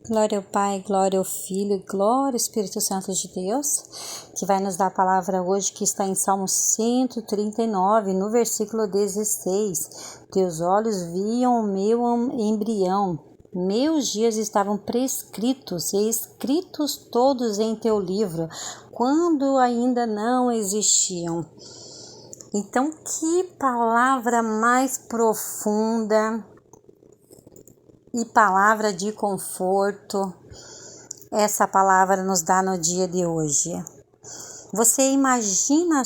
Glória ao Pai, glória ao Filho, glória ao Espírito Santo de Deus, que vai nos dar a palavra hoje, que está em Salmo 139, no versículo 16. Teus olhos viam o meu embrião, meus dias estavam prescritos e escritos todos em teu livro, quando ainda não existiam. Então, que palavra mais profunda e palavra de conforto essa palavra nos dá no dia de hoje. Você imagina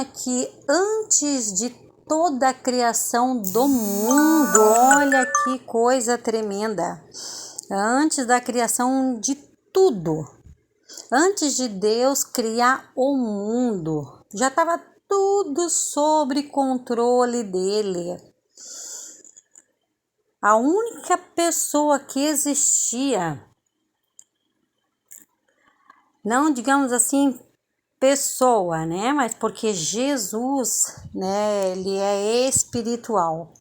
que antes de toda a criação do mundo, olha que coisa tremenda, antes da criação de tudo, antes de Deus criar o mundo, já estava tudo sob controle dele. A única pessoa que existia, não digamos assim pessoa, né? Mas porque Jesus, né? Ele é espiritual.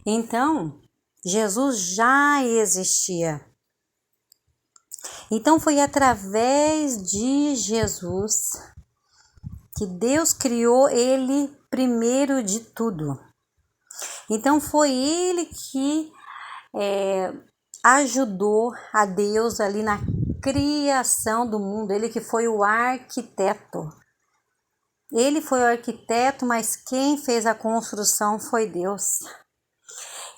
Então, Jesus já existia. Então, foi através de Jesus que Deus criou ele primeiro de tudo. Então foi ele que ajudou a Deus ali na criação do mundo, ele que foi o arquiteto. Ele foi o arquiteto, mas quem fez a construção foi Deus.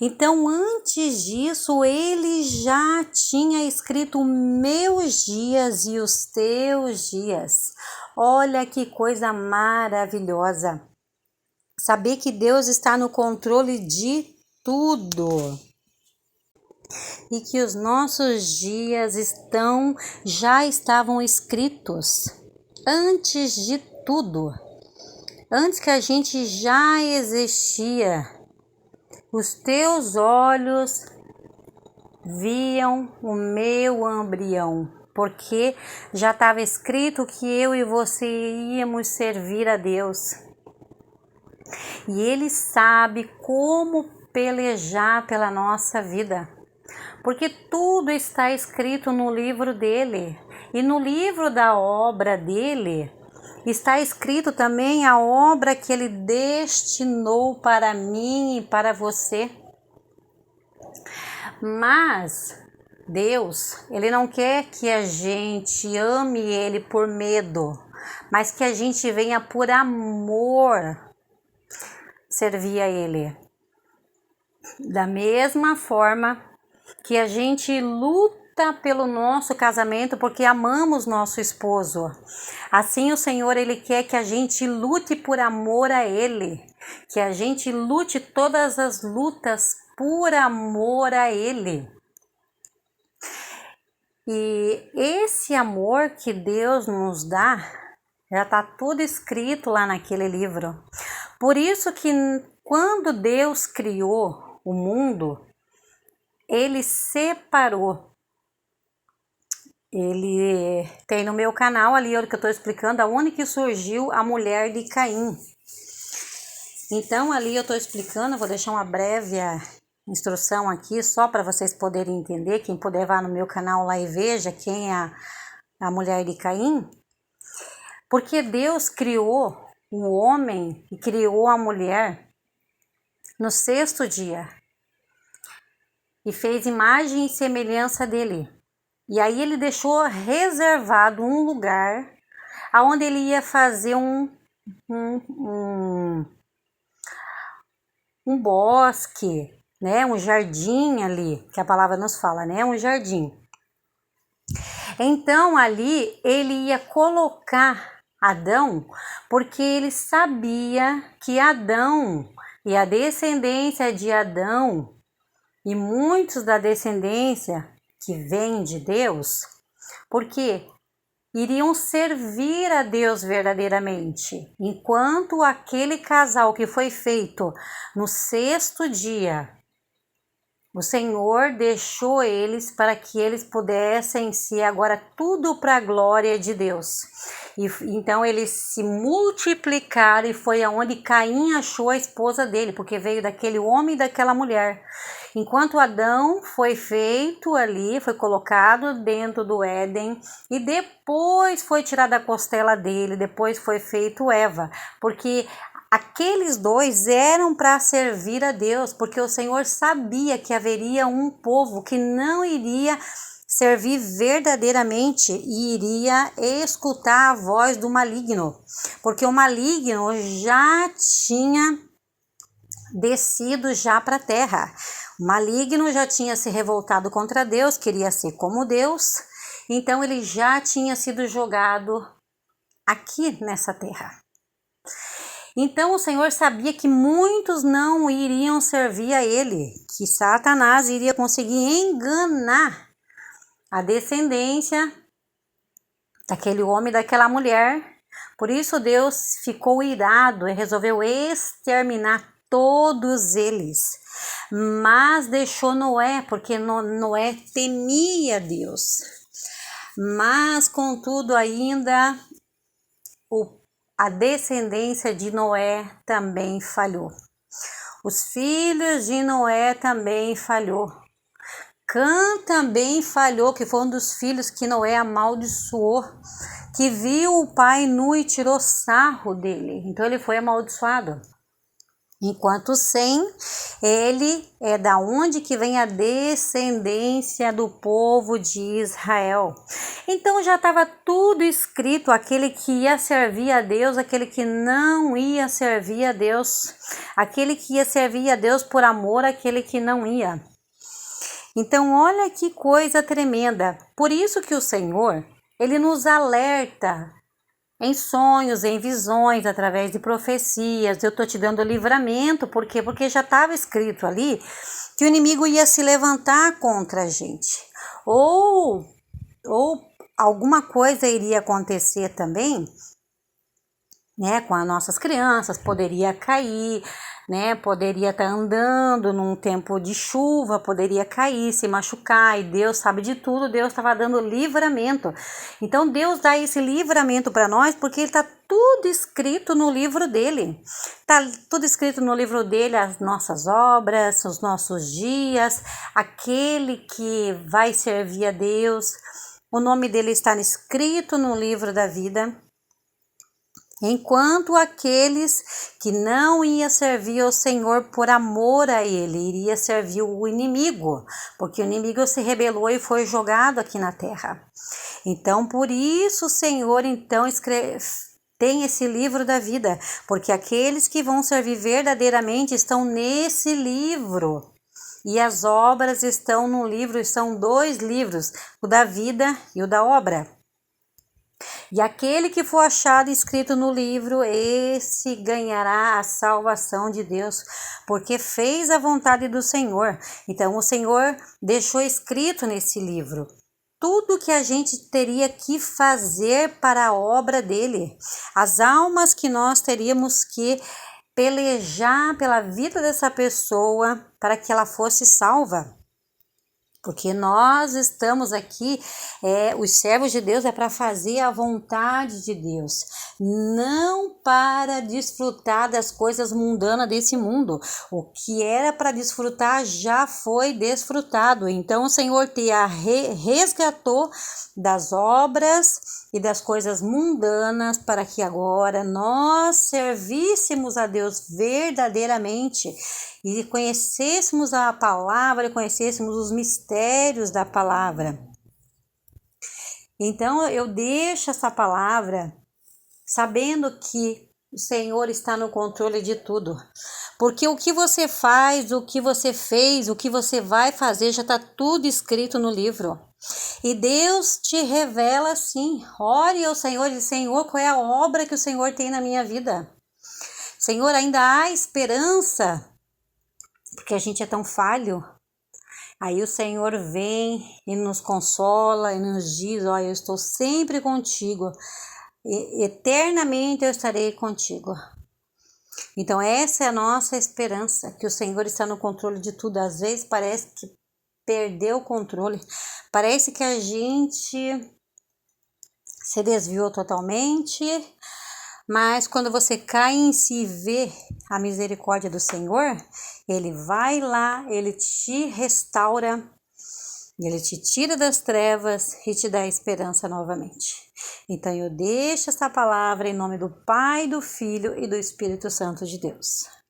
Então antes disso ele já tinha escrito meus dias e os teus dias. Olha que coisa maravilhosa. Saber que Deus está no controle de tudo e que os nossos dias já estavam escritos antes de tudo, antes que a gente já existia. Os teus olhos viam o meu embrião, porque já estava escrito que eu e você íamos servir a Deus. E Ele sabe como pelejar pela nossa vida, porque tudo está escrito no livro dele. E no livro da obra dele está escrito também a obra que Ele destinou para mim e para você. Mas Deus, Ele não quer que a gente ame Ele por medo, mas que a gente venha por amor servir a Ele. Da mesma forma que a gente luta pelo nosso casamento porque amamos nosso esposo, assim o Senhor, Ele quer que a gente lute por amor a Ele, que a gente lute todas as lutas por amor a Ele. E esse amor que Deus nos dá, já está tudo escrito lá naquele livro. Por isso que quando Deus criou o mundo, Ele separou. Ele tem no meu canal ali, olha que eu estou explicando, aonde que surgiu a mulher de Caim. Então ali eu estou explicando, eu vou deixar uma breve instrução aqui, só para vocês poderem entender, quem puder vá no meu canal lá e veja quem é a mulher de Caim. Porque Deus criou o homem e criou a mulher no 6º dia e fez imagem e semelhança dele. E aí ele deixou reservado um lugar onde ele ia fazer um bosque, né? Um jardim ali, que a palavra nos fala, né? Um jardim. Então ali ele ia colocar Adão, porque ele sabia que Adão e a descendência de Adão e muitos da descendência que vem de Deus, porque iriam servir a Deus verdadeiramente, enquanto aquele casal que foi feito no 6º dia, o Senhor deixou eles para que eles pudessem ser agora tudo para a glória de Deus. E então eles se multiplicaram e foi aonde Caim achou a esposa dele, porque veio daquele homem e daquela mulher. Enquanto Adão foi feito ali, foi colocado dentro do Éden e depois foi tirada a costela dele, depois foi feito Eva, porque aqueles dois eram para servir a Deus, porque o Senhor sabia que haveria um povo que não iria servir verdadeiramente e iria escutar a voz do maligno, porque o maligno já tinha descido já para a terra. O maligno já tinha se revoltado contra Deus, queria ser como Deus, então ele já tinha sido jogado aqui nessa terra. Então o Senhor sabia que muitos não iriam servir a ele, que Satanás iria conseguir enganar a descendência daquele homem e daquela mulher. Por isso Deus ficou irado e resolveu exterminar todos eles. Mas deixou Noé, porque Noé temia Deus. Mas contudo ainda a descendência de Noé também falhou. Os filhos de Noé também falhou. Cã também falhou, que foi um dos filhos que Noé amaldiçoou, que viu o pai nu e tirou sarro dele. Então ele foi amaldiçoado. Enquanto Sem, ele é da onde que vem a descendência do povo de Israel. Então já estava tudo escrito, aquele que ia servir a Deus, aquele que não ia servir a Deus, aquele que ia servir a Deus por amor, aquele que não ia. Então olha que coisa tremenda. Por isso que o Senhor, ele nos alerta em sonhos, em visões, através de profecias. Eu estou te dando livramento, por quê? Porque já estava escrito ali que o inimigo ia se levantar contra a gente. Ou alguma coisa iria acontecer também, né, com as nossas crianças, poderia cair, né, poderia estar andando num tempo de chuva, poderia cair, se machucar, e Deus sabe de tudo, Deus estava dando livramento. Então Deus dá esse livramento para nós, porque está tudo escrito no livro dele. Está tudo escrito no livro dele, as nossas obras, os nossos dias, aquele que vai servir a Deus, o nome dele está escrito no livro da vida. Enquanto aqueles que não iam servir ao Senhor por amor a ele, iria servir o inimigo, porque o inimigo se rebelou e foi jogado aqui na terra. Então, por isso o Senhor então tem esse livro da vida, porque aqueles que vão servir verdadeiramente estão nesse livro. E as obras estão no livro, são 2 livros, o da vida e o da obra. E aquele que for achado escrito no livro, esse ganhará a salvação de Deus, porque fez a vontade do Senhor. Então o Senhor deixou escrito nesse livro tudo que a gente teria que fazer para a obra dele, as almas que nós teríamos que pelejar pela vida dessa pessoa para que ela fosse salva. Porque nós estamos aqui, os servos de Deus é para fazer a vontade de Deus, não para desfrutar das coisas mundanas desse mundo. O que era para desfrutar já foi desfrutado. Então o Senhor te resgatou das obras e das coisas mundanas para que agora nós servíssemos a Deus verdadeiramente e conhecêssemos a palavra, conhecêssemos os mistérios da palavra. Então eu deixo essa palavra sabendo que o Senhor está no controle de tudo. Porque o que você faz, o que você fez, o que você vai fazer, já está tudo escrito no livro. E Deus te revela assim, ore ao Senhor e diz, Senhor, qual é a obra que o Senhor tem na minha vida? Senhor, ainda há esperança, porque a gente é tão falho. Aí o Senhor vem e nos consola e nos diz, ó, eu estou sempre contigo, eternamente eu estarei contigo. Então essa é a nossa esperança, que o Senhor está no controle de tudo. Às vezes parece que perdeu o controle, parece que a gente se desviou totalmente, Mas quando você cai em si e vê a misericórdia do Senhor, Ele vai lá, Ele te restaura, Ele te tira das trevas e te dá esperança novamente. Então eu deixo essa palavra em nome do Pai, do Filho e do Espírito Santo de Deus.